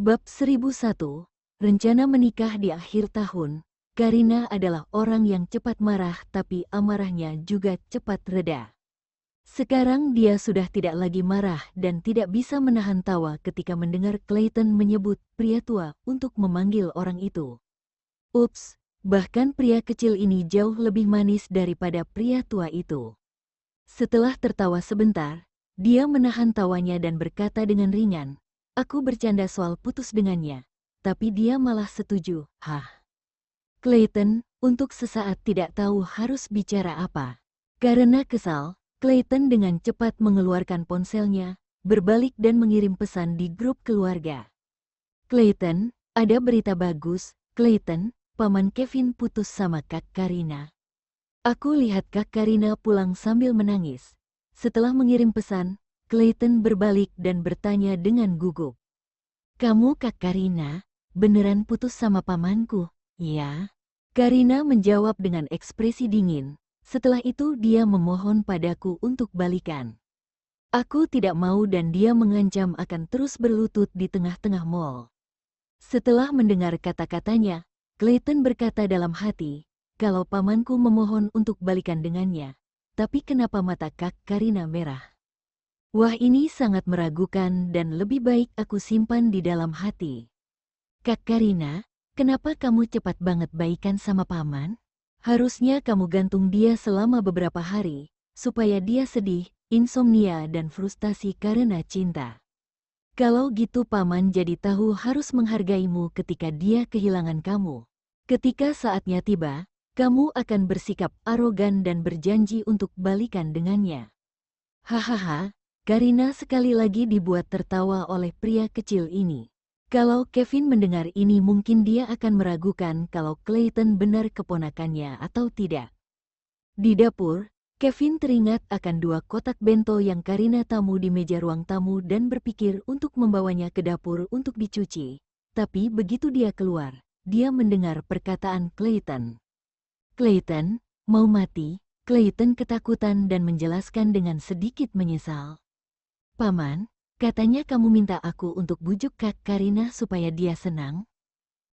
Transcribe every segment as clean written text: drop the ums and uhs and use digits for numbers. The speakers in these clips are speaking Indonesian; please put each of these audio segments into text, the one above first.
Bab 1001, Rencana Menikah di Akhir Tahun. Karina adalah orang yang cepat marah tapi amarahnya juga cepat reda. Sekarang dia sudah tidak lagi marah dan tidak bisa menahan tawa ketika mendengar Clayton menyebut pria tua untuk memanggil orang itu. Ups, bahkan pria kecil ini jauh lebih manis daripada pria tua itu. Setelah tertawa sebentar, dia menahan tawanya dan berkata dengan ringan, "Aku bercanda soal putus dengannya." Tapi dia malah setuju. Hah? Clayton, untuk sesaat tidak tahu harus bicara apa. Karena kesal, Clayton dengan cepat mengeluarkan ponselnya, berbalik dan mengirim pesan di grup keluarga. "Clayton, ada berita bagus. Clayton, paman Kevin putus sama Kak Karina." Aku lihat Kak Karina pulang sambil menangis. Setelah mengirim pesan, Clayton berbalik dan bertanya dengan gugup. "Kamu Kak Karina, beneran putus sama pamanku?" "Ya." Karina menjawab dengan ekspresi dingin. Setelah itu dia memohon padaku untuk balikan. Aku tidak mau dan dia mengancam akan terus berlutut di tengah-tengah mall. Setelah mendengar kata-katanya, Clayton berkata dalam hati, kalau pamanku memohon untuk balikan dengannya, tapi kenapa mata Kak Karina merah? Wah, ini sangat meragukan dan lebih baik aku simpan di dalam hati. "Kak Karina, kenapa kamu cepat banget baikan sama paman? Harusnya kamu gantung dia selama beberapa hari, supaya dia sedih, insomnia dan frustasi karena cinta. Kalau gitu paman jadi tahu harus menghargaimu ketika dia kehilangan kamu. Ketika saatnya tiba, kamu akan bersikap arogan dan berjanji untuk balikan dengannya." Hahaha, Karina sekali lagi dibuat tertawa oleh pria kecil ini. Kalau Kevin mendengar ini mungkin dia akan meragukan kalau Clayton benar keponakannya atau tidak. Di dapur, Kevin teringat akan 2 kotak bento yang Karina tamu di meja ruang tamu dan berpikir untuk membawanya ke dapur untuk dicuci. Tapi begitu dia keluar, dia mendengar perkataan Clayton. "Clayton, mau mati?" Clayton ketakutan dan menjelaskan dengan sedikit menyesal. "Paman, katanya kamu minta aku untuk bujuk Kak Karina supaya dia senang?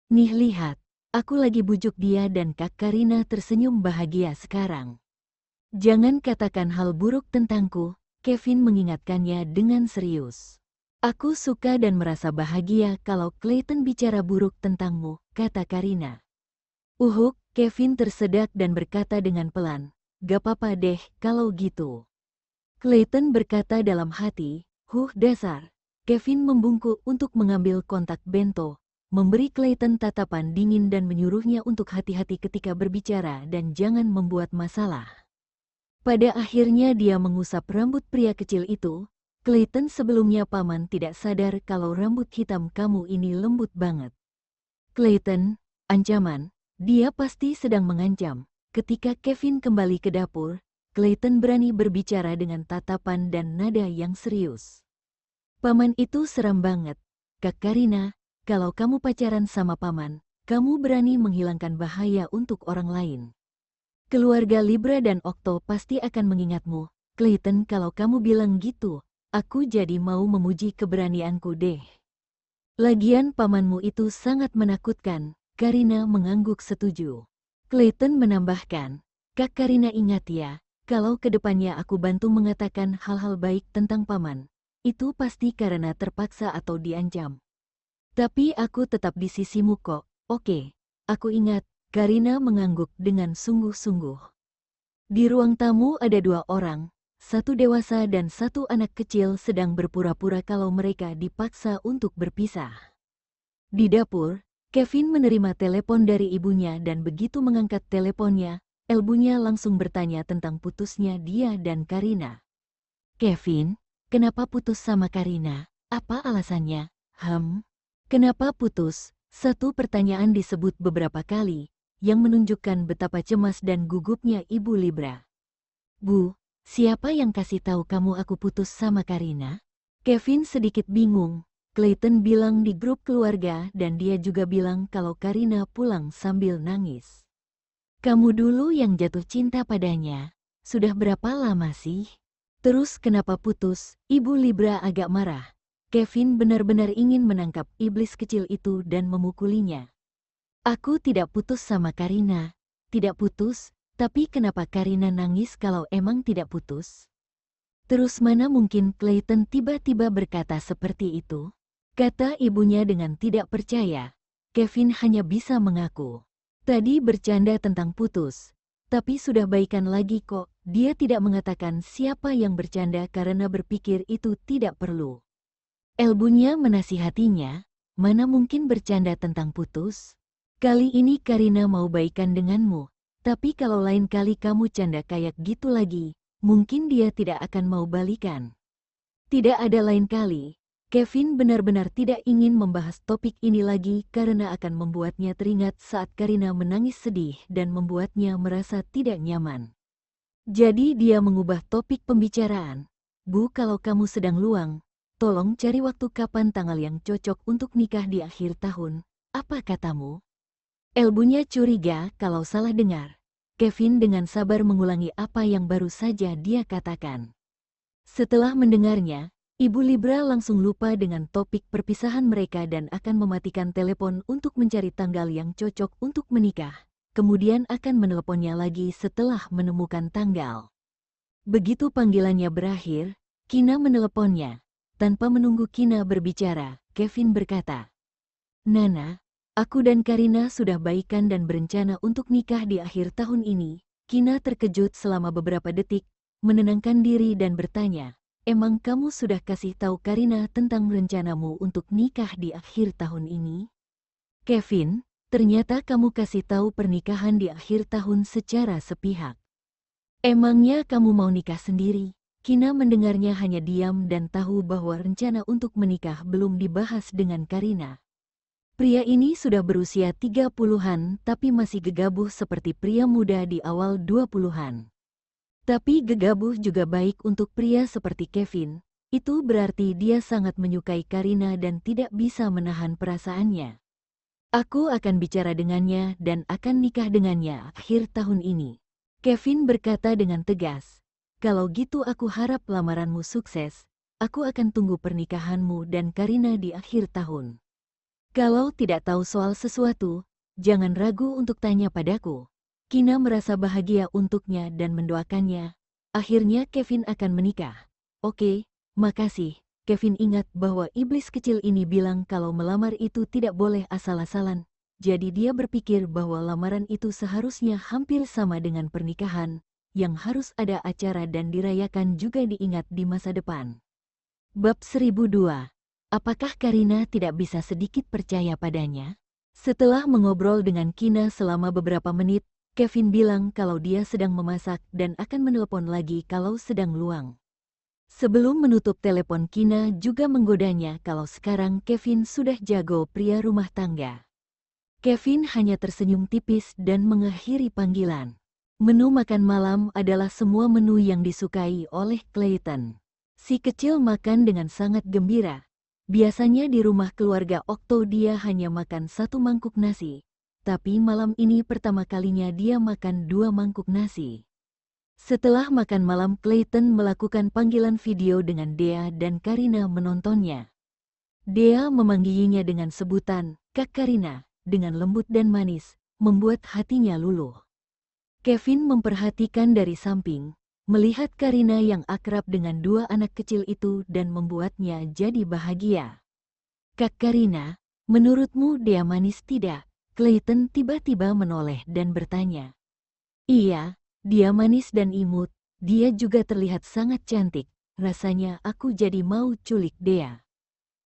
Nih lihat, aku lagi bujuk dia dan Kak Karina tersenyum bahagia sekarang." "Jangan katakan hal buruk tentangku," Kevin mengingatkannya dengan serius. "Aku suka dan merasa bahagia kalau Clayton bicara buruk tentangmu," kata Karina. "Uhuk," Kevin tersedak dan berkata dengan pelan, "Gak apa-apa deh kalau gitu." Clayton berkata dalam hati, dasar." Kevin membungkuk untuk mengambil kontak bento, memberi Clayton tatapan dingin dan menyuruhnya untuk hati-hati ketika berbicara dan jangan membuat masalah. Pada akhirnya dia mengusap rambut pria kecil itu. "Clayton, sebelumnya paman tidak sadar kalau rambut hitam kamu ini lembut banget." "Clayton, ancaman." Dia pasti sedang mengancam. Ketika Kevin kembali ke dapur, Clayton berani berbicara dengan tatapan dan nada yang serius. "Paman itu seram banget. Kak Karina, kalau kamu pacaran sama paman, kamu berani menghilangkan bahaya untuk orang lain. Keluarga Libra dan Okto pasti akan mengingatmu. Clayton, kalau kamu bilang gitu, aku jadi mau memuji keberanianku deh. Lagian pamanmu itu sangat menakutkan." Karina mengangguk setuju. Clayton menambahkan, "Kak Karina, ingat ya, kalau kedepannya aku bantu mengatakan hal-hal baik tentang paman, itu pasti karena terpaksa atau diancam. Tapi aku tetap di sisimu kok, oke?" "Aku ingat." Karina mengangguk dengan sungguh-sungguh. Di ruang tamu ada 2 orang, 1 dewasa dan 1 anak kecil sedang berpura-pura kalau mereka dipaksa untuk berpisah. Di dapur, Kevin menerima telepon dari ibunya dan begitu mengangkat teleponnya, ibunya langsung bertanya tentang putusnya dia dan Karina. "Kevin, kenapa putus sama Karina? Apa alasannya?" Kenapa putus?" Satu pertanyaan disebut beberapa kali, yang menunjukkan betapa cemas dan gugupnya Ibu Libra. "Bu, siapa yang kasih tahu kamu aku putus sama Karina?" Kevin sedikit bingung. Clayton bilang di grup keluarga dan dia juga bilang kalau Karina pulang sambil nangis. "Kamu dulu yang jatuh cinta padanya. Sudah berapa lama sih? Terus kenapa putus?" Ibu Libra agak marah. Kevin benar-benar ingin menangkap iblis kecil itu dan memukulinya. Aku tidak putus sama Karina. Tidak putus, tapi kenapa Karina nangis kalau emang tidak putus? Terus mana mungkin Clayton tiba-tiba berkata seperti itu? Kata ibunya dengan tidak percaya. Kevin hanya bisa mengaku. Tadi bercanda tentang putus, tapi sudah baikan lagi kok. Dia tidak mengatakan siapa yang bercanda karena berpikir itu tidak perlu. Elbunya menasihatinya, mana mungkin bercanda tentang putus? Kali ini Karina mau baikan denganmu, tapi kalau lain kali kamu canda kayak gitu lagi, mungkin dia tidak akan mau balikan. Tidak ada lain kali. Kevin benar-benar tidak ingin membahas topik ini lagi karena akan membuatnya teringat saat Karina menangis sedih dan membuatnya merasa tidak nyaman. Jadi dia mengubah topik pembicaraan. Bu, kalau kamu sedang luang, tolong cari waktu kapan tanggal yang cocok untuk nikah di akhir tahun. Apa katamu? Elbunya curiga kalau salah dengar. Kevin dengan sabar mengulangi apa yang baru saja dia katakan. Setelah mendengarnya, Ibu Libra langsung lupa dengan topik perpisahan mereka dan akan mematikan telepon untuk mencari tanggal yang cocok untuk menikah. Kemudian akan menelponnya lagi setelah menemukan tanggal. Begitu panggilannya berakhir, Kina meneleponnya. Tanpa menunggu Kina berbicara, Kevin berkata, "Nana, aku dan Karina sudah baikan dan berencana untuk nikah di akhir tahun ini." Kina terkejut selama beberapa detik, menenangkan diri dan bertanya, "Emang kamu sudah kasih tahu Karina tentang rencanamu untuk nikah di akhir tahun ini?" "Kevin, ternyata kamu kasih tahu pernikahan di akhir tahun secara sepihak. Emangnya kamu mau nikah sendiri?" Kina mendengarnya hanya diam dan tahu bahwa rencana untuk menikah belum dibahas dengan Karina. Pria ini sudah berusia 30-an tapi masih gegabah seperti pria muda di awal 20-an. Tapi gegabah juga baik untuk pria seperti Kevin. Itu berarti dia sangat menyukai Karina dan tidak bisa menahan perasaannya. "Aku akan bicara dengannya dan akan nikah dengannya akhir tahun ini," Kevin berkata dengan tegas. "Kalau gitu aku harap lamaranmu sukses. Aku akan tunggu pernikahanmu dan Karina di akhir tahun. Kalau tidak tahu soal sesuatu, jangan ragu untuk tanya padaku." Kina merasa bahagia untuknya dan mendoakannya. Akhirnya Kevin akan menikah. "Oke, makasih." Kevin ingat bahwa iblis kecil ini bilang kalau melamar itu tidak boleh asal-asalan. Jadi dia berpikir bahwa lamaran itu seharusnya hampir sama dengan pernikahan, yang harus ada acara dan dirayakan juga diingat di masa depan. Bab 1002. Apakah Karina tidak bisa sedikit percaya padanya? Setelah mengobrol dengan Kina selama beberapa menit, Kevin bilang kalau dia sedang memasak dan akan menelpon lagi kalau sedang luang. Sebelum menutup telepon, Kina juga menggodanya kalau sekarang Kevin sudah jago pria rumah tangga. Kevin hanya tersenyum tipis dan mengakhiri panggilan. Menu makan malam adalah semua menu yang disukai oleh Clayton. Si kecil makan dengan sangat gembira. Biasanya di rumah keluarga Okto dia hanya makan 1 mangkuk nasi. Tapi malam ini pertama kalinya dia makan 2 mangkuk nasi. Setelah makan malam, Clayton melakukan panggilan video dengan Dea dan Karina menontonnya. Dea memanggilnya dengan sebutan, "Kak Karina," dengan lembut dan manis, membuat hatinya luluh. Kevin memperhatikan dari samping, melihat Karina yang akrab dengan 2 anak kecil itu dan membuatnya jadi bahagia. "Kak Karina, menurutmu Dea manis tidak?" Clayton tiba-tiba menoleh dan bertanya. "Iya, dia manis dan imut, dia juga terlihat sangat cantik, rasanya aku jadi mau culik Dea."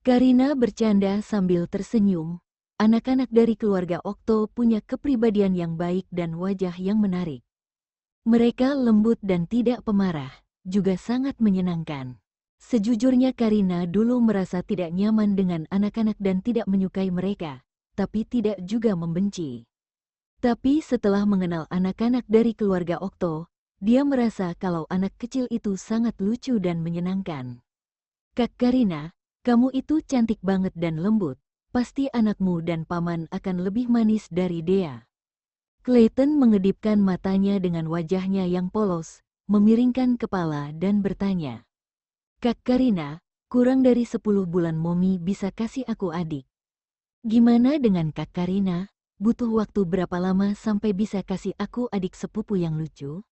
Karina bercanda sambil tersenyum. Anak-anak dari keluarga Okto punya kepribadian yang baik dan wajah yang menarik. Mereka lembut dan tidak pemarah, juga sangat menyenangkan. Sejujurnya Karina dulu merasa tidak nyaman dengan anak-anak dan tidak menyukai mereka, tapi tidak juga membenci. Tapi setelah mengenal anak-anak dari keluarga Okto, dia merasa kalau anak kecil itu sangat lucu dan menyenangkan. "Kak Karina, kamu itu cantik banget dan lembut. Pasti anakmu dan paman akan lebih manis dari Dea." Clayton mengedipkan matanya dengan wajahnya yang polos, memiringkan kepala dan bertanya, "Kak Karina, kurang dari 10 bulan Momi bisa kasih aku adik. Gimana dengan Kak Karina? Butuh waktu berapa lama sampai bisa kasih aku adik sepupu yang lucu?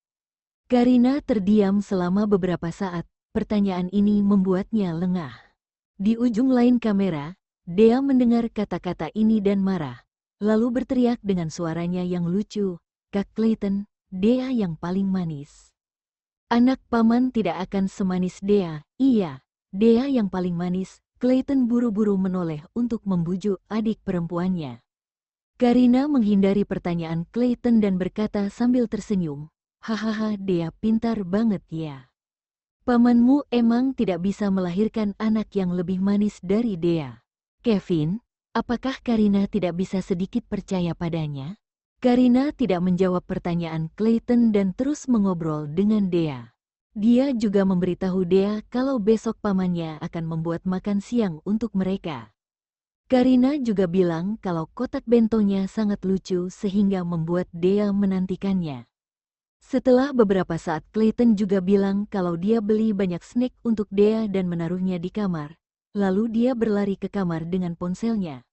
Karina terdiam selama beberapa saat, pertanyaan ini membuatnya lengah. Di ujung lain kamera, Dea mendengar kata-kata ini dan marah, lalu berteriak dengan suaranya yang lucu, "Kak Clayton, Dea yang paling manis. Anak paman tidak akan semanis Dea." "Iya, Dea yang paling manis." Clayton buru-buru menoleh untuk membujuk adik perempuannya. Karina menghindari pertanyaan Clayton dan berkata sambil tersenyum, "Hahaha, Dea pintar banget ya. Pamanmu emang tidak bisa melahirkan anak yang lebih manis dari Dea." "Kevin, apakah Karina tidak bisa sedikit percaya padanya?" Karina tidak menjawab pertanyaan Clayton dan terus mengobrol dengan Dea. Dia juga memberitahu Dea kalau besok pamannya akan membuat makan siang untuk mereka. Karina juga bilang kalau kotak bentonya sangat lucu sehingga membuat Dea menantikannya. Setelah beberapa saat Clayton juga bilang kalau dia beli banyak snack untuk Dea dan menaruhnya di kamar. Lalu dia berlari ke kamar dengan ponselnya.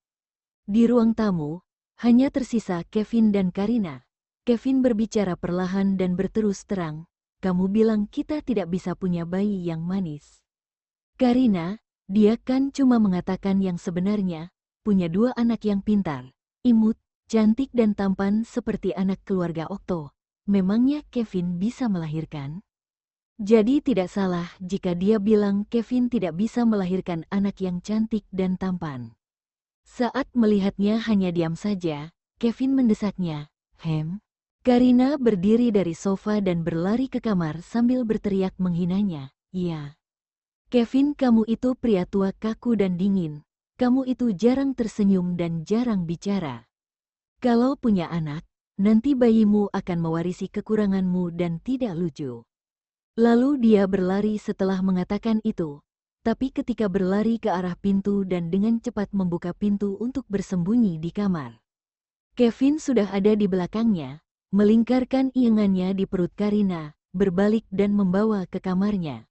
Di ruang tamu, hanya tersisa Kevin dan Karina. Kevin berbicara perlahan dan berterus terang, "Kamu bilang kita tidak bisa punya bayi yang manis." "Karina, dia kan cuma mengatakan yang sebenarnya, punya 2 anak yang pintar, imut, cantik dan tampan seperti anak keluarga Okto. Memangnya Kevin bisa melahirkan?" Jadi tidak salah jika dia bilang Kevin tidak bisa melahirkan anak yang cantik dan tampan. Saat melihatnya hanya diam saja, Kevin mendesaknya, Karina berdiri dari sofa dan berlari ke kamar sambil berteriak menghinanya, "Ya. Kevin, kamu itu pria tua kaku dan dingin. Kamu itu jarang tersenyum dan jarang bicara. Kalau punya anak, nanti bayimu akan mewarisi kekuranganmu dan tidak lucu." Lalu dia berlari setelah mengatakan itu. Tapi ketika berlari ke arah pintu dan dengan cepat membuka pintu untuk bersembunyi di kamar, Kevin sudah ada di belakangnya, melingkarkan iengannya di perut Karina, berbalik dan membawa ke kamarnya.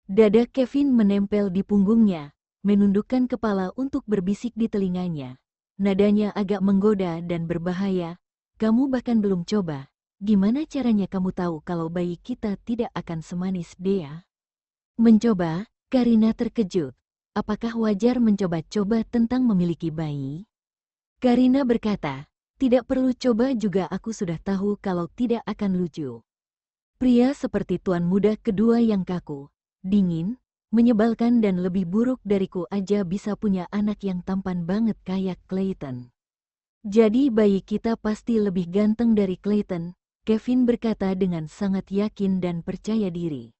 Dada Kevin menempel di punggungnya, menundukkan kepala untuk berbisik di telinganya. Nadanya agak menggoda dan berbahaya, "Kamu bahkan belum coba. Gimana caranya kamu tahu kalau bayi kita tidak akan semanis Dea?" "Mencoba?" Karina terkejut. "Apakah wajar mencoba-coba tentang memiliki bayi?" Karina berkata, "Tidak perlu coba juga aku sudah tahu kalau tidak akan lucu. Pria seperti tuan muda kedua yang kaku, dingin, menyebalkan dan lebih buruk dariku aja bisa punya anak yang tampan banget kayak Clayton. Jadi bayi kita pasti lebih ganteng dari Clayton." Kevin berkata dengan sangat yakin dan percaya diri.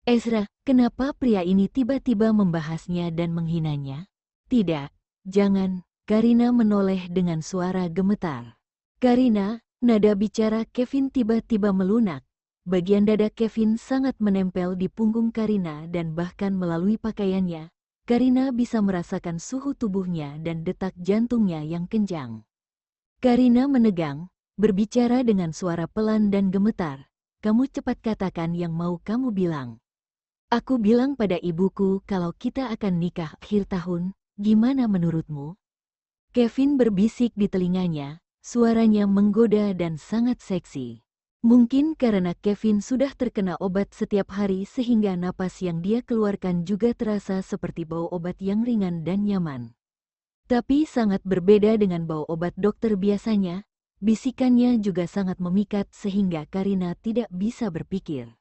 "Ezra, kenapa pria ini tiba-tiba membahasnya dan menghinanya?" "Tidak, jangan." Karina menoleh dengan suara gemetar. "Karina," nada bicara Kevin tiba-tiba melunak. Bagian dada Kevin sangat menempel di punggung Karina dan bahkan melalui pakaiannya, Karina bisa merasakan suhu tubuhnya dan detak jantungnya yang kencang. Karina menegang, berbicara dengan suara pelan dan gemetar, "Kamu cepat katakan yang mau kamu bilang." "Aku bilang pada ibuku kalau kita akan nikah akhir tahun, gimana menurutmu?" Kevin berbisik di telinganya, suaranya menggoda dan sangat seksi. Mungkin karena Kevin sudah terkena obat setiap hari sehingga napas yang dia keluarkan juga terasa seperti bau obat yang ringan dan nyaman. Tapi sangat berbeda dengan bau obat dokter biasanya, bisikannya juga sangat memikat sehingga Karina tidak bisa berpikir.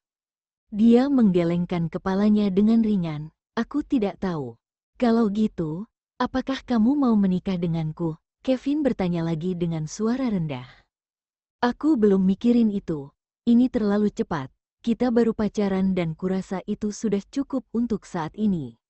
Dia menggelengkan kepalanya dengan ringan, "Aku tidak tahu." "Kalau gitu, apakah kamu mau menikah denganku?" Kevin bertanya lagi dengan suara rendah. "Aku belum mikirin itu. Ini terlalu cepat. Kita baru pacaran dan kurasa itu sudah cukup untuk saat ini."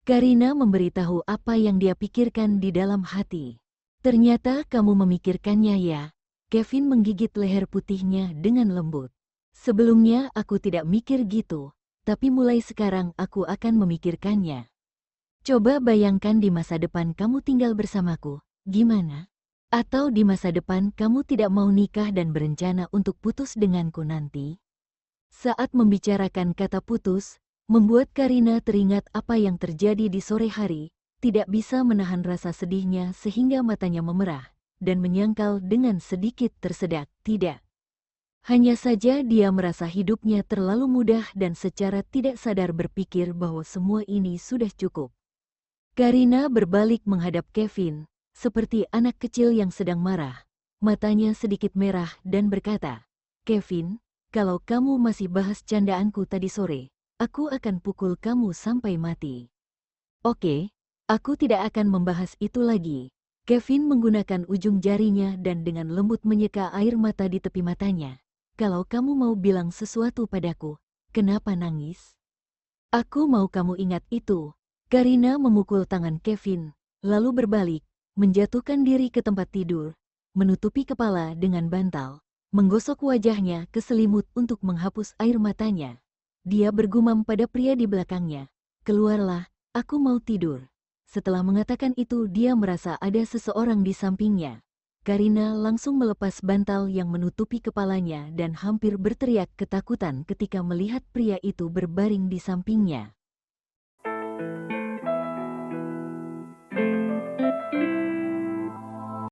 Karina memberitahu apa yang dia pikirkan di dalam hati. "Ternyata kamu memikirkannya ya." Kevin menggigit leher putihnya dengan lembut. "Sebelumnya aku tidak mikir gitu, tapi mulai sekarang aku akan memikirkannya. Coba bayangkan di masa depan kamu tinggal bersamaku, gimana? Atau di masa depan kamu tidak mau nikah dan berencana untuk putus denganku nanti?" Saat membicarakan kata putus, membuat Karina teringat apa yang terjadi di sore hari, tidak bisa menahan rasa sedihnya sehingga matanya memerah, dan menyangkal dengan sedikit tersedak, tidak. Hanya saja dia merasa hidupnya terlalu mudah dan secara tidak sadar berpikir bahwa semua ini sudah cukup. Karina berbalik menghadap Kevin, seperti anak kecil yang sedang marah. Matanya sedikit merah dan berkata, "Kevin, kalau kamu masih bahas candaanku tadi sore, aku akan pukul kamu sampai mati." "Oke, aku tidak akan membahas itu lagi." Kevin menggunakan ujung jarinya dan dengan lembut menyeka air mata di tepi matanya. "Kalau kamu mau bilang sesuatu padaku, kenapa nangis? Aku mau kamu ingat itu." Karina memukul tangan Kevin, lalu berbalik, menjatuhkan diri ke tempat tidur, menutupi kepala dengan bantal, menggosok wajahnya ke selimut untuk menghapus air matanya. Dia bergumam pada pria di belakangnya, "Keluarlah, aku mau tidur." Setelah mengatakan itu dia merasa ada seseorang di sampingnya. Karina langsung melepas bantal yang menutupi kepalanya dan hampir berteriak ketakutan ketika melihat pria itu berbaring di sampingnya.